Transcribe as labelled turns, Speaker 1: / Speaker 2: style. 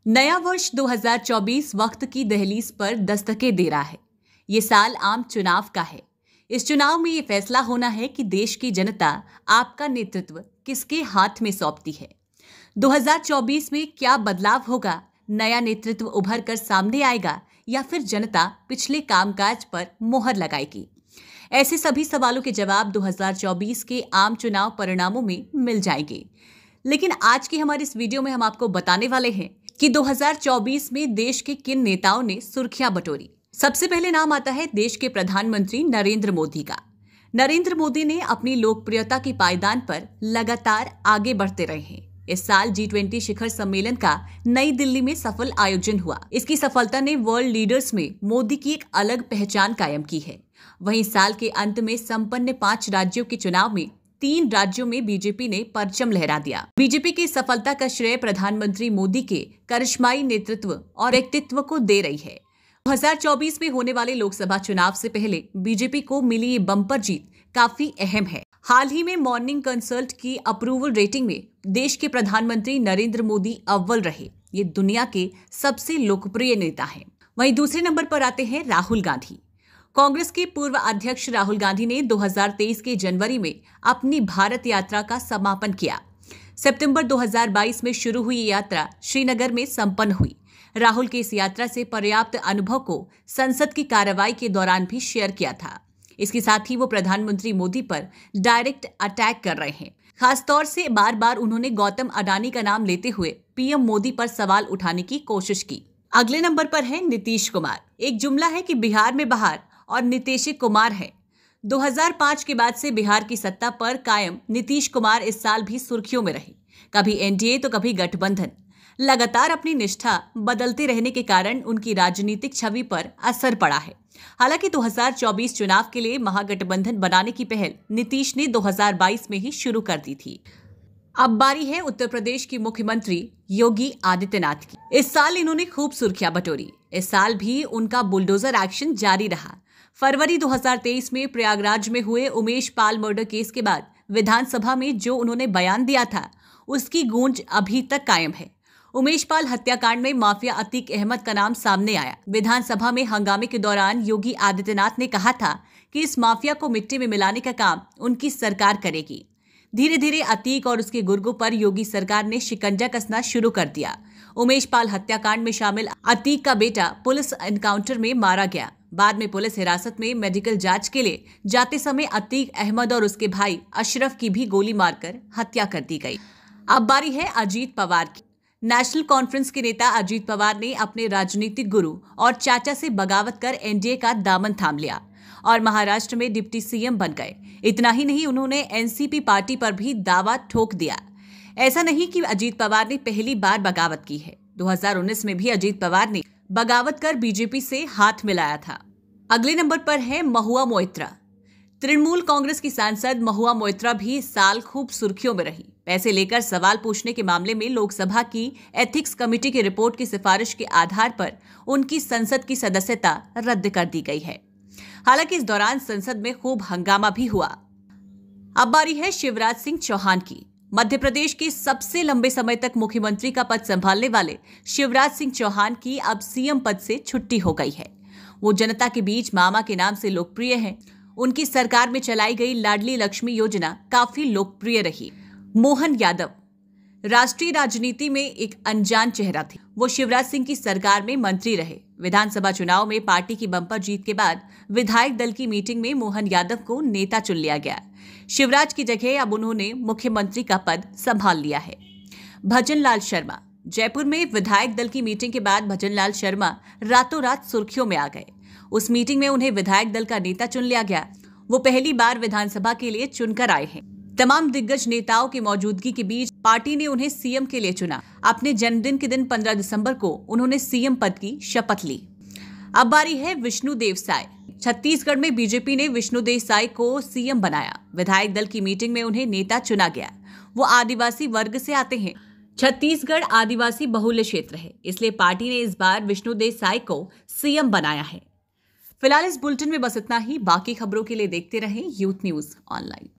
Speaker 1: नया वर्ष 2024 वक्त की दहलीज पर दस्तकें दे रहा है। ये साल आम चुनाव का है। इस चुनाव में ये फैसला होना है कि देश की जनता आपका नेतृत्व किसके हाथ में सौंपती है। 2024 में क्या बदलाव होगा? नया नेतृत्व उभर कर सामने आएगा या फिर जनता पिछले कामकाज पर मोहर लगाएगी? ऐसे सभी सवालों के जवाब 2024 के आम चुनाव परिणामों में मिल जाएंगे। लेकिन आज की हमारी इस वीडियो में हम आपको बताने वाले हैं कि 2024 में देश के किन नेताओं ने सुर्खियां बटोरी। सबसे पहले नाम आता है देश के प्रधानमंत्री नरेंद्र मोदी का। नरेंद्र मोदी ने अपनी लोकप्रियता की पायदान पर लगातार आगे बढ़ते रहे हैं। इस साल G20 शिखर सम्मेलन का नई दिल्ली में सफल आयोजन हुआ। इसकी सफलता ने वर्ल्ड लीडर्स में मोदी की एक अलग पहचान कायम की है। वहीं साल के अंत में संपन्न 5 राज्यों के चुनाव में 3 राज्यों में बीजेपी ने परचम लहरा दिया। बीजेपी की सफलता का श्रेय प्रधानमंत्री मोदी के करिश्माई नेतृत्व और व्यक्तित्व को दे रही है। 2024 में होने वाले लोकसभा चुनाव से पहले बीजेपी को मिली ये बम्पर जीत काफी अहम है। हाल ही में मॉर्निंग कंसल्ट की अप्रूवल रेटिंग में देश के प्रधानमंत्री नरेंद्र मोदी अव्वल रहे। ये दुनिया के सबसे लोकप्रिय नेता हैं। वहीं दूसरे नंबर पर आते हैं राहुल गांधी। कांग्रेस के पूर्व अध्यक्ष राहुल गांधी ने 2023 के जनवरी में अपनी भारत यात्रा का समापन किया। सितंबर 2022 में शुरू हुई यात्रा श्रीनगर में संपन्न हुई। राहुल की इस यात्रा से पर्याप्त अनुभव को संसद की कार्रवाई के दौरान भी शेयर किया था। इसके साथ ही वो प्रधानमंत्री मोदी पर डायरेक्ट अटैक कर रहे हैं। खासतौर से बार बार उन्होंने गौतम अडानी का नाम लेते हुए पीएम मोदी पर सवाल उठाने की कोशिश की। अगले नंबर पर है नीतीश कुमार। एक जुमला है कि बिहार में बहार और नीतीश कुमार है। 2005 के बाद से बिहार की सत्ता पर कायम नीतीश कुमार इस साल भी सुर्खियों में रहे। कभी एनडीए तो कभी गठबंधन। लगातार अपनी निष्ठा बदलते रहने के कारण उनकी राजनीतिक छवि पर असर पड़ा है। हालांकि 2024 चुनाव के लिए महागठबंधन बनाने की पहल नीतीश ने 2022 में ही शुरू कर दी थी। अब बारी है उत्तर प्रदेश की मुख्यमंत्री योगी आदित्यनाथ की। इस साल इन्होंने खूब सुर्खियां बटोरी। इस साल भी उनका बुलडोजर एक्शन जारी रहा। फरवरी 2023 में प्रयागराज में हुए उमेश पाल मर्डर केस के बाद विधानसभा में जो उन्होंने बयान दिया था, उसकी गूंज अभी तक कायम है। उमेश पाल हत्याकांड में माफिया अतीक अहमद का नाम सामने आया। विधानसभा में हंगामे के दौरान योगी आदित्यनाथ ने कहा था कि इस माफिया को मिट्टी में मिलाने का काम उनकी सरकार करेगी। धीरे धीरे अतीक और उसके गुर्गों पर योगी सरकार ने शिकंजा कसना शुरू कर दिया। उमेश पाल हत्याकांड में शामिल अतीक का बेटा पुलिस एनकाउंटर में मारा गया। बाद में पुलिस हिरासत में मेडिकल जांच के लिए जाते समय अतीक अहमद और उसके भाई अशरफ की भी गोली मारकर हत्या कर दी गई। अब बारी है अजीत पवार की। नेशनल कॉन्फ्रेंस के नेता अजीत पवार ने अपने राजनीतिक गुरु और चाचा से बगावत कर एनडीए का दामन थाम लिया और महाराष्ट्र में डिप्टी सीएम बन गए। इतना ही नहीं, उन्होंने एनसीपी पार्टी पर भी दावा ठोक दिया। ऐसा नहीं कि अजीत पवार ने पहली बार बगावत की है। 2019 में भी अजीत पवार ने बगावत कर बीजेपी से हाथ मिलाया था। अगले नंबर पर है महुआ मोइत्रा। तृणमूल कांग्रेस की सांसद महुआ मोइत्रा भी इस साल खूब सुर्खियों में रही। पैसे लेकर सवाल पूछने के मामले में लोकसभा की एथिक्स कमेटी की रिपोर्ट की सिफारिश के आधार पर उनकी संसद की सदस्यता रद्द कर दी गई है। हालांकि इस दौरान संसद में खूब हंगामा भी हुआ। अब बारी है शिवराज सिंह चौहान की। मध्य प्रदेश के सबसे लंबे समय तक मुख्यमंत्री का पद संभालने वाले शिवराज सिंह चौहान की अब सीएम पद से छुट्टी हो गई है। वो जनता के बीच मामा के नाम से लोकप्रिय हैं। उनकी सरकार में चलाई गई लाडली लक्ष्मी योजना काफी लोकप्रिय रही। मोहन यादव राष्ट्रीय राजनीति में एक अनजान चेहरा थे। वो शिवराज सिंह की सरकार में मंत्री रहे। विधानसभा चुनाव में पार्टी की बंपर जीत के बाद विधायक दल की मीटिंग में मोहन यादव को नेता चुन लिया गया। शिवराज की जगह अब उन्होंने मुख्यमंत्री का पद संभाल लिया है। भजन लाल शर्मा जयपुर में विधायक दल की मीटिंग के बाद भजन लाल शर्मा रातों रात सुर्खियों में आ गए। उस मीटिंग में उन्हें विधायक दल का नेता चुन लिया गया। वो पहली बार विधानसभा के लिए चुनकर आए हैं। तमाम दिग्गज नेताओं की मौजूदगी के बीच पार्टी ने उन्हें सीएम के लिए चुना। अपने जन्मदिन के दिन 15 दिसंबर को उन्होंने सीएम पद की शपथ ली। अब बारी है विष्णुदेव साय। छत्तीसगढ़ में बीजेपी ने विष्णुदेव साय को सीएम बनाया। विधायक दल की मीटिंग में उन्हें नेता चुना गया। वो आदिवासी वर्ग से आते हैं। छत्तीसगढ़ आदिवासी बहुल्य क्षेत्र है, इसलिए पार्टी ने इस बार विष्णुदेव साय को सीएम बनाया है। फिलहाल इस बुलेटिन में बस इतना ही। बाकी खबरों के लिए देखते रहें यूथ न्यूज ऑनलाइन।